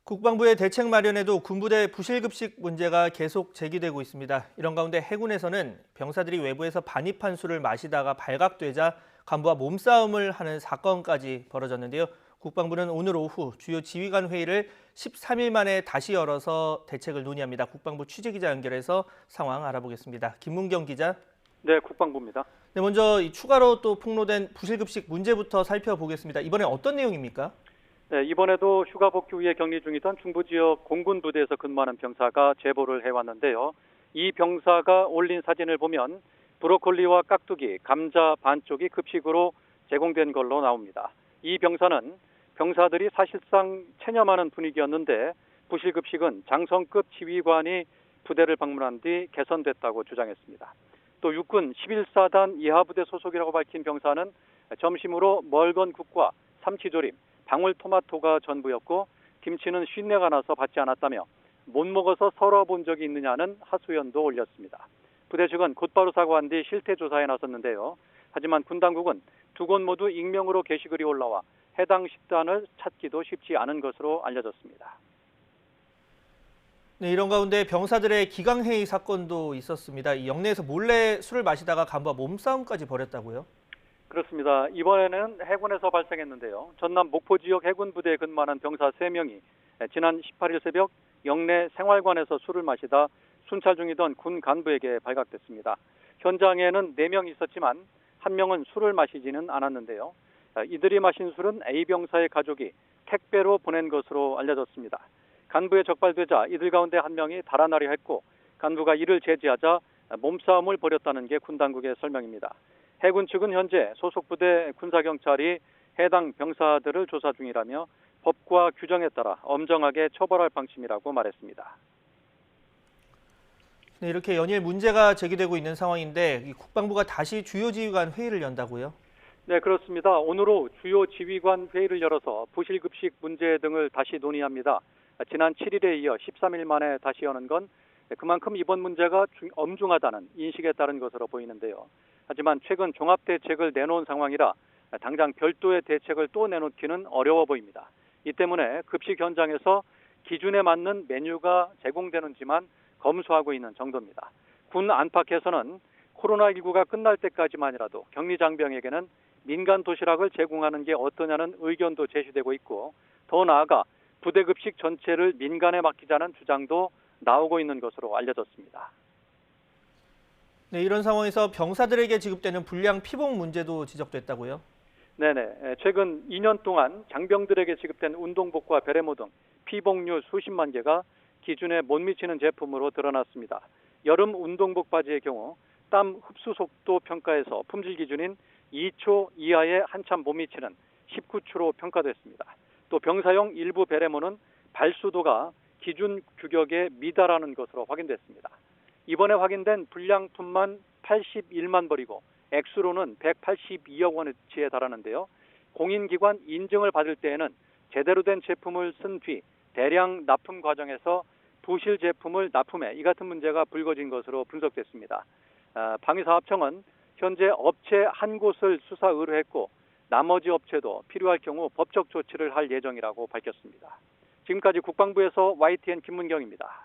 국방부의 대책 마련에도 군부대 부실급식 문제가 계속 제기되고 있습니다. 이런 가운데 해군에서는 병사들이 외부에서 반입한 술을 마시다가 발각되자 간부와 몸싸움을 하는 사건까지 벌어졌는데요. 국방부는 오늘 오후 주요 지휘관 회의를 13일 만에 다시 열어서 대책을 논의합니다. 국방부 취재기자 연결해서 상황 알아보겠습니다. 김문경 기자. 네, 국방부입니다. 네, 먼저 추가로 또 폭로된 부실급식 문제부터 살펴보겠습니다. 이번에 어떤 내용입니까? 네, 이번에도 휴가 복귀 후에 격리 중이던 중부 지역 공군 부대에서 근무하는 병사가 제보를 해왔는데요. 이 병사가 올린 사진을 보면 브로콜리와 깍두기, 감자 반쪽이 급식으로 제공된 걸로 나옵니다. 이 병사는 병사들이 사실상 체념하는 분위기였는데 부실급식은 장성급 지휘관이 부대를 방문한 뒤 개선됐다고 주장했습니다. 또 육군 11사단 이하부대 소속이라고 밝힌 병사는 점심으로 멀건국과 삼치조림, 방울토마토가 전부였고 김치는 쉰내가 나서 받지 않았다며 못 먹어서 서러본 적이 있느냐는 하소연도 올렸습니다. 부대 측은 곧바로 사과한 뒤 실태 조사에 나섰는데요. 하지만 군 당국은 두 곳 모두 익명으로 게시글이 올라와 해당 식단을 찾기도 쉽지 않은 것으로 알려졌습니다. 네, 이런 가운데 병사들의 기강회의 사건도 있었습니다. 이 영내에서 몰래 술을 마시다가 간부와 몸싸움까지 벌였다고요? 그렇습니다. 이번에는 해군에서 발생했는데요. 전남 목포 지역 해군 부대에 근무하는 병사 3명이 지난 18일 새벽 영내 생활관에서 술을 마시다 순찰 중이던 군 간부에게 발각됐습니다. 현장에는 4명 있었지만 1명은 술을 마시지는 않았는데요. 이들이 마신 술은 A 병사의 가족이 택배로 보낸 것으로 알려졌습니다. 간부에 적발되자 이들 가운데 1명이 달아나려 했고 간부가 이를 제지하자 몸싸움을 벌였다는 게 군 당국의 설명입니다. 해군 측은 현재 소속 부대 군사경찰이 해당 병사들을 조사 중이라며 법과 규정에 따라 엄정하게 처벌할 방침이라고 말했습니다. 네, 이렇게 연일 문제가 제기되고 있는 상황인데 이 국방부가 다시 주요 지휘관 회의를 연다고요? 네, 그렇습니다. 오늘 오후 주요 지휘관 회의를 열어서 부실급식 문제 등을 다시 논의합니다. 지난 7일에 이어 13일 만에 다시 여는 건 그만큼 이번 문제가 엄중하다는 인식에 따른 것으로 보이는데요. 하지만 최근 종합대책을 내놓은 상황이라 당장 별도의 대책을 또 내놓기는 어려워 보입니다. 이 때문에 급식 현장에서 기준에 맞는 메뉴가 제공되는지만 검수하고 있는 정도입니다. 군 안팎에서는 코로나19가 끝날 때까지만이라도 격리장병에게는 민간 도시락을 제공하는 게 어떠냐는 의견도 제시되고 있고 더 나아가 부대 급식 전체를 민간에 맡기자는 주장도 나오고 있는 것으로 알려졌습니다. 네, 이런 상황에서 병사들에게 지급되는 불량 피복 문제도 지적됐다고요? 네네. 최근 2년 동안 장병들에게 지급된 운동복과 베레모 등 피복류 수십만 개가 기준에 못 미치는 제품으로 드러났습니다. 여름 운동복 바지의 경우 땀 흡수 속도 평가에서 품질 기준인 2초 이하에 한참 못 미치는 19초로 평가됐습니다. 또 병사용 일부 베레모는 발수도가 기준 규격에 미달하는 것으로 확인됐습니다. 이번에 확인된 불량품만 81만 벌이고 액수로는 182억 원어치에 달하는데요. 공인기관 인증을 받을 때에는 제대로 된 제품을 쓴 뒤 대량 납품 과정에서 부실 제품을 납품해 이 같은 문제가 불거진 것으로 분석됐습니다. 방위사업청은 현재 업체 한 곳을 수사 의뢰했고 나머지 업체도 필요할 경우 법적 조치를 할 예정이라고 밝혔습니다. 지금까지 국방부에서 YTN 김문경입니다.